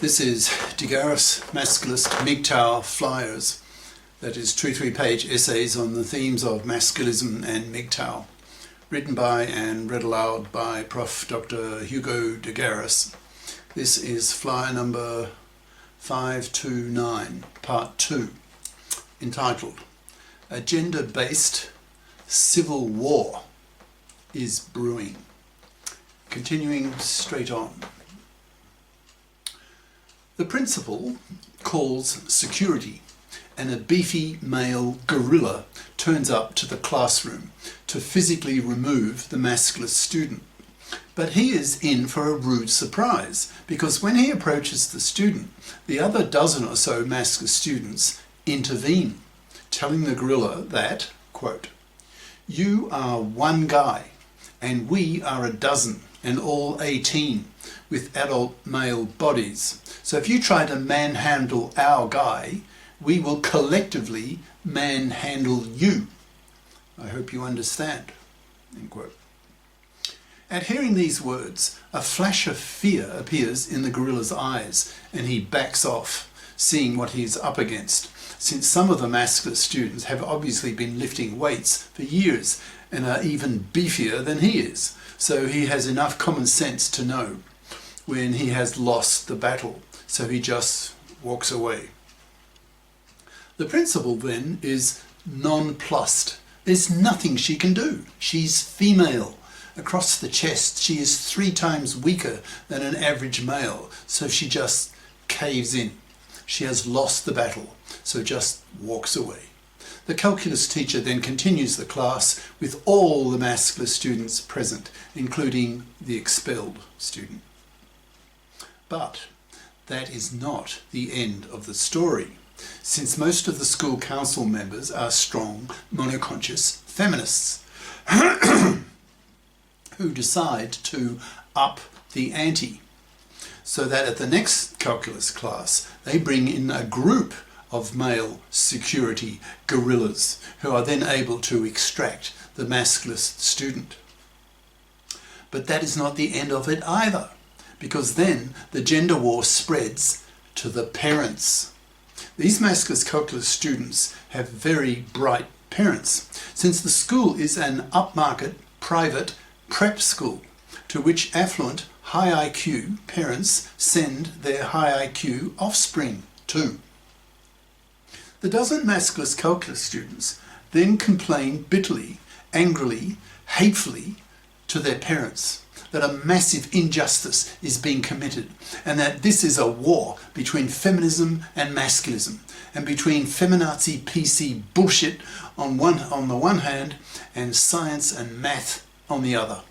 This is Garis, masculist MGTOW flyers, that is 2-3-page essays on the themes of masculism and MGTOW, written by and read aloud by Prof. Dr. Hugo de Garis. This is flyer number 529, part 2, entitled "A Gender-Based Civil War is Brewing." Continuing straight on. The principal calls security, and a beefy male gorilla turns up to the classroom to physically remove the masculist student. But he is in for a rude surprise, because when he approaches the student, the other dozen or so masculist students intervene, telling the gorilla that, quote, "You are one guy, and we are a dozen, and all 18, with adult male bodies. So if you try to manhandle our guy, we will collectively manhandle you. I hope you understand." End quote. At hearing these words, a flash of fear appears in the gorilla's eyes, and he backs off, seeing what he is up against, since some of the masculist students have obviously been lifting weights for years and are even beefier than he is. So he has enough common sense to know when he has lost the battle, so he just walks away. The principal then is nonplussed. There's nothing she can do. She's female. Across the chest, she is 3 times weaker than an average male, so she just caves in. She has lost the battle, so just walks away. The calculus teacher then continues the class with all the masculist students present, including the expelled student. But that is not the end of the story, since most of the school council members are strong, monoconscious feminists who decide to up the ante, so that at the next calculus class they bring in a group of male security gorillas who are then able to extract the masculist student. But that is not the end of it either, because then the gender war spreads to the parents. These masculist calculus students have very bright parents, since the school is an upmarket private prep school to which affluent high IQ parents send their high IQ offspring to. The dozen masculist calculus students then complain bitterly, angrily, hatefully to their parents that a massive injustice is being committed, and that this is a war between feminism and masculism, and between feminazi PC bullshit on the one hand and science and math on the other.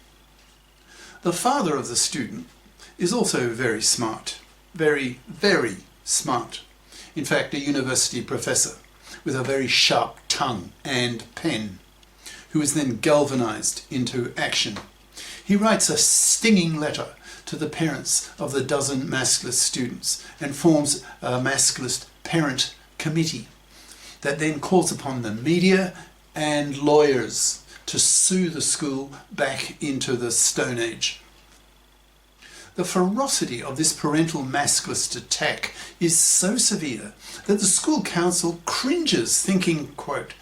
The father of the student is also very smart, very, very smart. In fact, a university professor with a very sharp tongue and pen, who is then galvanized into action. He writes a stinging letter to the parents of the dozen masculist students and forms a masculist parent committee that then calls upon the media and lawyers to sue the school back into the Stone Age. The ferocity of this parental masculist attack is so severe that the school council cringes, thinking, quote,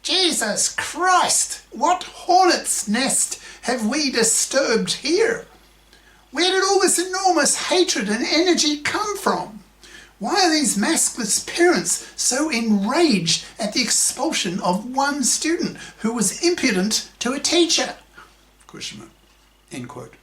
"Jesus Christ, what hornet's nest have we disturbed here? Where did all this enormous hatred and energy come from? Why are these masculist parents so enraged at the expulsion of one student who was impudent to a teacher?" End quote.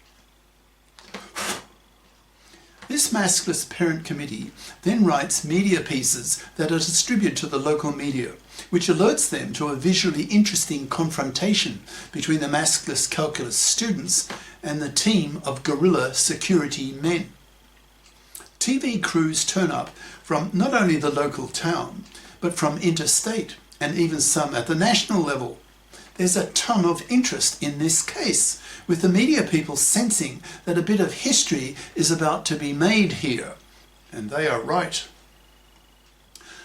This masculist parent committee then writes media pieces that are distributed to the local media, which alerts them to a visually interesting confrontation between the masculist calculus students and the team of gorilla security men. TV crews turn up from not only the local town, but from interstate, and even some at the national level. There's a ton of interest in this case, with the media people sensing that a bit of history is about to be made here. And they are right.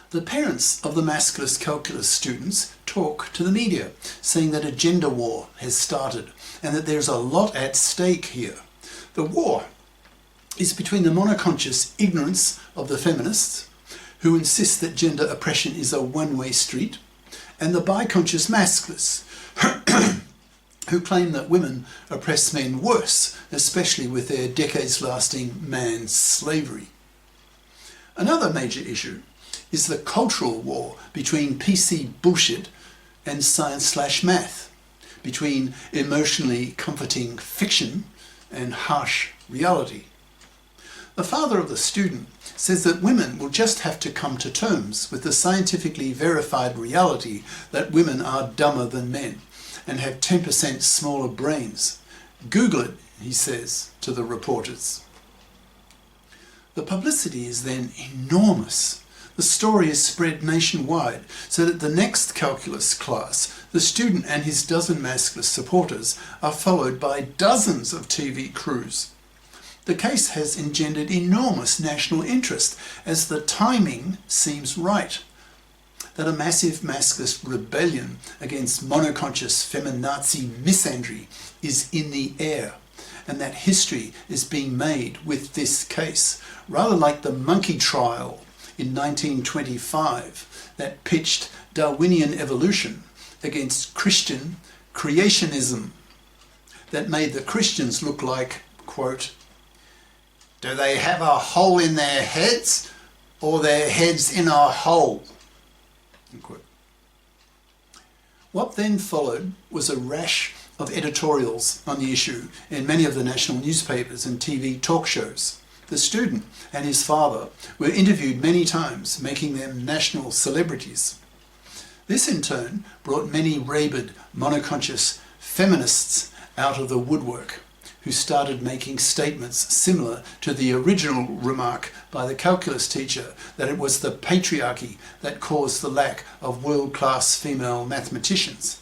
The parents of the masculist calculus students talk to the media, saying that a gender war has started and that there's a lot at stake here. The war is between the monoconscious ignorance of the feminists, who insist that gender oppression is a one-way street, and the biconscious masculists, who claim that women oppress men worse, especially with their decades-lasting man slavery. Another major issue is the cultural war between PC bullshit and science/math, between emotionally comforting fiction and harsh reality. The father of the student says that women will just have to come to terms with the scientifically verified reality that women are dumber than men and have 10% smaller brains. Google it, he says to the reporters. The publicity is then enormous. The story is spread nationwide, so that the next calculus class, the student and his dozen masculist supporters, are followed by dozens of TV crews. The case has engendered enormous national interest, as the timing seems right. That a massive masculist rebellion against monoconscious feminazi misandry is in the air, and that history is being made with this case, rather like the monkey trial in 1925 that pitched Darwinian evolution against Christian creationism, that made the Christians look like, quote, "Do they have a hole in their heads or their heads in a hole?" Unquote. What then followed was a rash of editorials on the issue in many of the national newspapers and TV talk shows. The student and his father were interviewed many times, making them national celebrities. This in turn brought many rabid, monoconscious feminists out of the woodwork, who started making statements similar to the original remark by the calculus teacher that it was the patriarchy that caused the lack of world-class female mathematicians.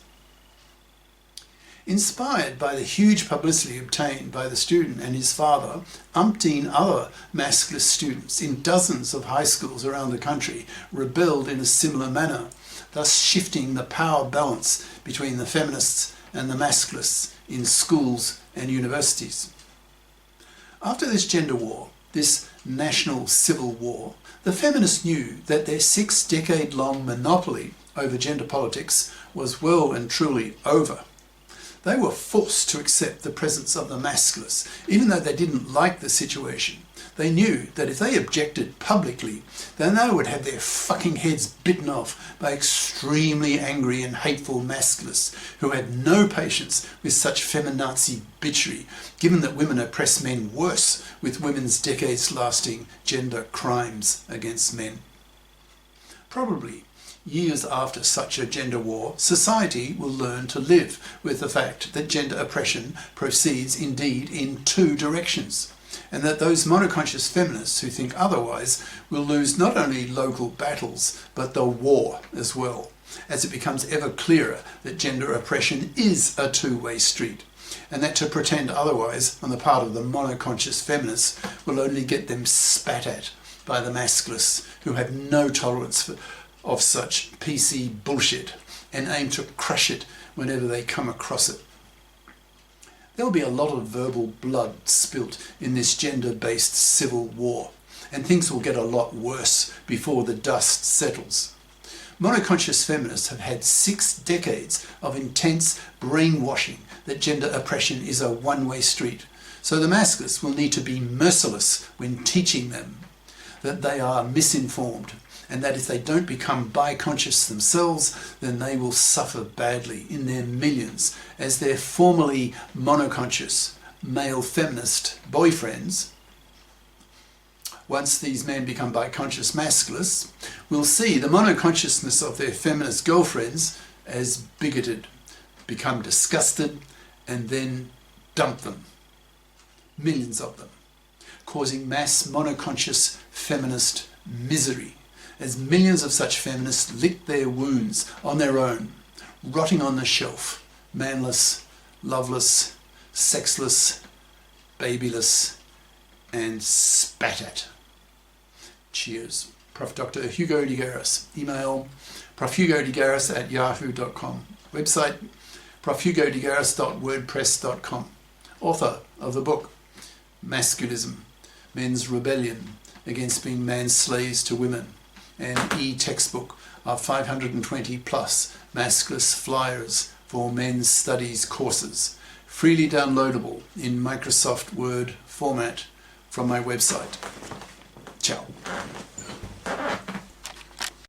Inspired by the huge publicity obtained by the student and his father, umpteen other masculist students in dozens of high schools around the country rebelled in a similar manner, thus shifting the power balance between the feminists and the masculists in schools and universities. After this gender war, this national civil war, the feminists knew that their 6-decade-long monopoly over gender politics was well and truly over. They were forced to accept the presence of the masculists, even though they didn't like the situation. They knew that if they objected publicly, then they would have their fucking heads bitten off by extremely angry and hateful masculists who had no patience with such feminazi bitchery, given that women oppress men worse with women's decades-lasting gender crimes against men. Probably years after such a gender war, society will learn to live with the fact that gender oppression proceeds indeed in two directions, and that those monoconscious feminists who think otherwise will lose not only local battles, but the war as well, as it becomes ever clearer that gender oppression is a two-way street, and that to pretend otherwise on the part of the monoconscious feminists will only get them spat at by the masculists, who have no tolerance of such PC bullshit and aim to crush it whenever they come across it. There'll be a lot of verbal blood spilt in this gender-based civil war, and things will get a lot worse before the dust settles. Monoconscious feminists have had 6 decades of intense brainwashing that gender oppression is a one-way street, so the masculists will need to be merciless when teaching them that they are misinformed, and that if they don't become biconscious themselves, then they will suffer badly in their millions, as their formerly monoconscious male feminist boyfriends, once these men become biconscious masculists, will see the monoconsciousness of their feminist girlfriends as bigoted, become disgusted, and then dump them. Millions of them, causing mass monoconscious feminist misery, as millions of such feminists lick their wounds on their own, rotting on the shelf, manless, loveless, sexless, babyless, and spat at. Cheers. Prof. Dr. Hugo de Garis. Email profhugodegaris@yahoo.com. Website profhugodegaris.wordpress.com. Author of the book Masculism, Men's Rebellion Against Being Manslaves to Women, and e-textbook of 520 plus masculist flyers for men's studies courses, freely downloadable in Microsoft Word format from my website. Ciao.